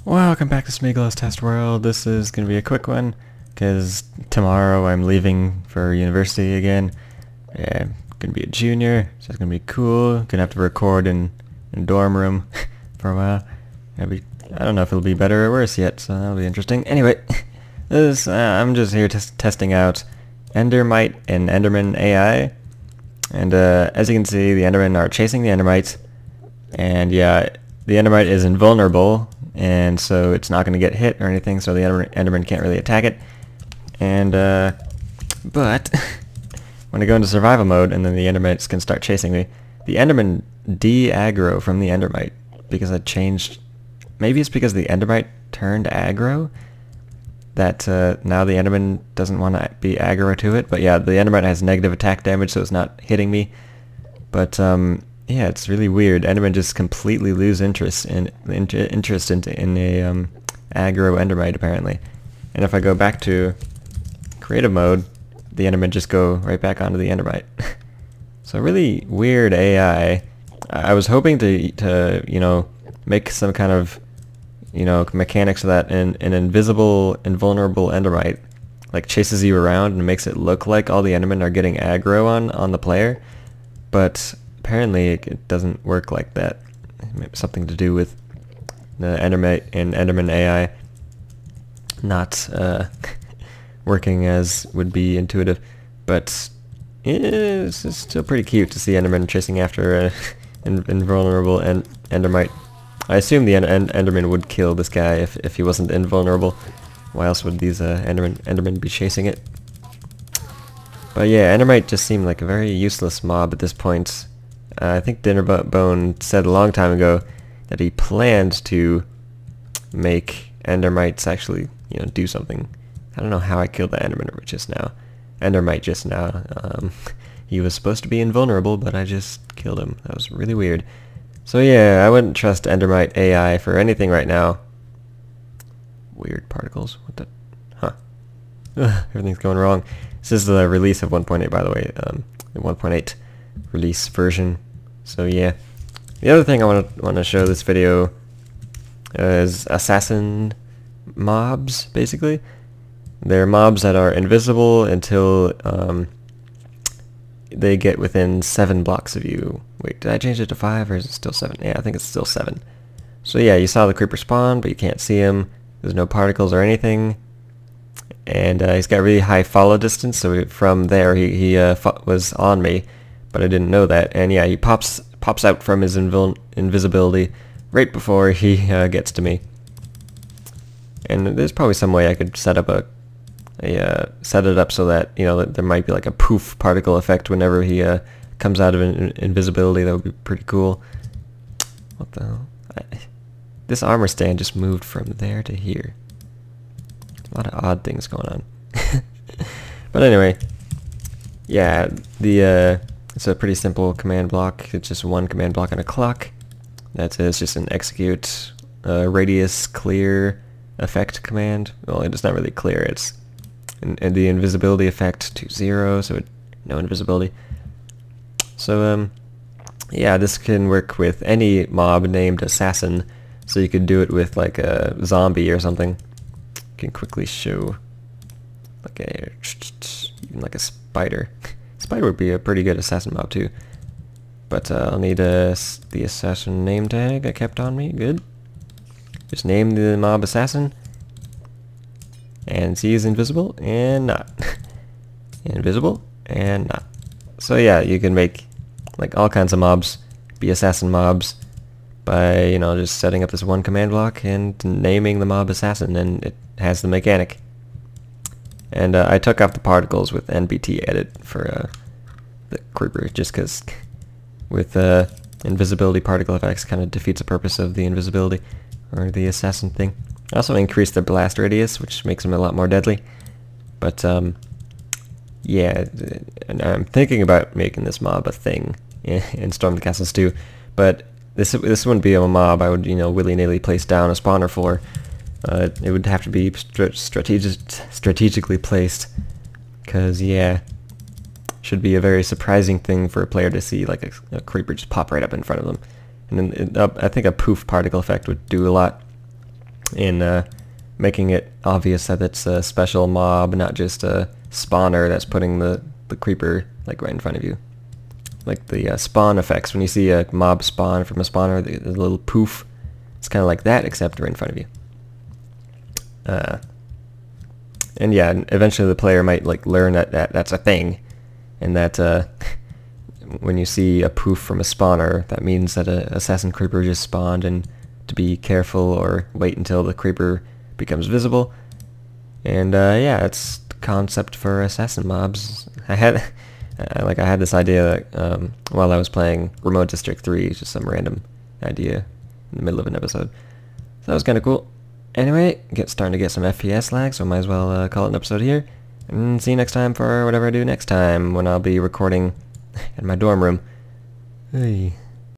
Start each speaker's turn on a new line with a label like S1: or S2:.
S1: Welcome back to Smeagolow's Test World. This is going to be a quick one, because tomorrow I'm leaving for university again. Yeah, I'm going to be a junior, so it's going to be cool. Going to have to record in dorm room for a while. I don't know if it'll be better or worse yet, so that'll be interesting. Anyway, I'm just here testing out Endermite and Enderman AI. And as you can see, the Endermen are chasing the Endermites. And yeah, the Endermite is invulnerable, and so it's not going to get hit or anything, so the Enderman can't really attack it. And but when I go into survival mode and then the Endermites can start chasing me, the Enderman de-aggro from the Endermite because I changed. Maybe it's because the Endermite turned aggro that now the Enderman doesn't want to be aggro to it. But yeah, the Endermite has negative attack damage, so it's not hitting me. But yeah, it's really weird. Endermen just completely lose interest in a aggro Endermite apparently. And if I go back to creative mode, the Endermen just go right back onto the Endermite. So really weird AI. I was hoping to make some kind of mechanics so that an invisible, invulnerable Endermite like chases you around and makes it look like all the Endermen are getting aggro on the player, but apparently it doesn't work like that. Something to do with the Endermite and Enderman AI not working as would be intuitive, but it's still pretty cute to see Enderman chasing after an invulnerable Endermite. I assume the Enderman would kill this guy if he wasn't invulnerable. Why else would these Endermen be chasing it? But yeah, Endermite just seemed like a very useless mob at this point. I think Dinnerbone said a long time ago that he planned to make Endermites actually, do something. I don't know how I killed the Endermite just now. He was supposed to be invulnerable, but I just killed him. That was really weird. So yeah, I wouldn't trust Endermite AI for anything right now. Weird particles. What the? Huh. Ugh, everything's going wrong. This is the release of 1.8, by the way. The 1.8 release version. So yeah. The other thing I want to show this video is assassin mobs, basically. They're mobs that are invisible until they get within 7 blocks of you. Wait, did I change it to 5 or is it still 7? Yeah, I think it's still 7. So yeah, you saw the creeper spawn, but you can't see him. There's no particles or anything. And he's got really high follow distance, so from there he was on me, but I didn't know that. And yeah, he pops out from his invisibility right before he gets to me. And there's probably some way I could set up set it up so that that there might be like a poof particle effect whenever he comes out of invisibility. That would be pretty cool. What the hell? This armor stand just moved from there to here. A lot of odd things going on. But anyway, yeah, it's a pretty simple command block. It's just one command block and a clock. That's it. It's just an execute radius clear effect command. Well, it's not really clear. It's and the invisibility effect to 0, so no invisibility. So yeah, this can work with any mob named assassin. So you could do it with like a zombie or something. You can quickly show like even like a spider. Spider would be a pretty good assassin mob too. But I'll need the assassin name tag I kept on me. Good. Just name the mob assassin. And see, is invisible and not. Invisible and not. So yeah, you can make like all kinds of mobs be assassin mobs by just setting up this one command block and naming the mob assassin, and it has the mechanic. And I took off the particles with NBT edit for the creeper, just because with invisibility particle effects kind of defeats the purpose of the invisibility or the assassin thing. I also increased the blast radius, which makes them a lot more deadly. But yeah, and I'm thinking about making this mob a thing in Storm the Castles too. But this wouldn't be a mob I would willy-nilly place down a spawner for. It would have to be strategically placed, because yeah, should be a very surprising thing for a player to see, like a creeper just pop right up in front of them. And then I think a poof particle effect would do a lot. in making it obvious that it's a special mob, not just a spawner that's putting the creeper like right in front of you. Like the spawn effects, when you see a mob spawn from a spawner, the little poof, it's kind of like that, except right in front of you. And yeah, eventually the player might like learn that that's a thing, and that when you see a poof from a spawner, that means that a assassin creeper just spawned, and to be careful or wait until the creeper becomes visible. And yeah, it's the concept for assassin mobs. I had this idea that, while I was playing Remote District 3, just some random idea in the middle of an episode. So that was kind of cool. Anyway, starting to get some FPS lag, so I might as well call it an episode here. And see you next time for whatever I do next time, when I'll be recording in my dorm room. Hey.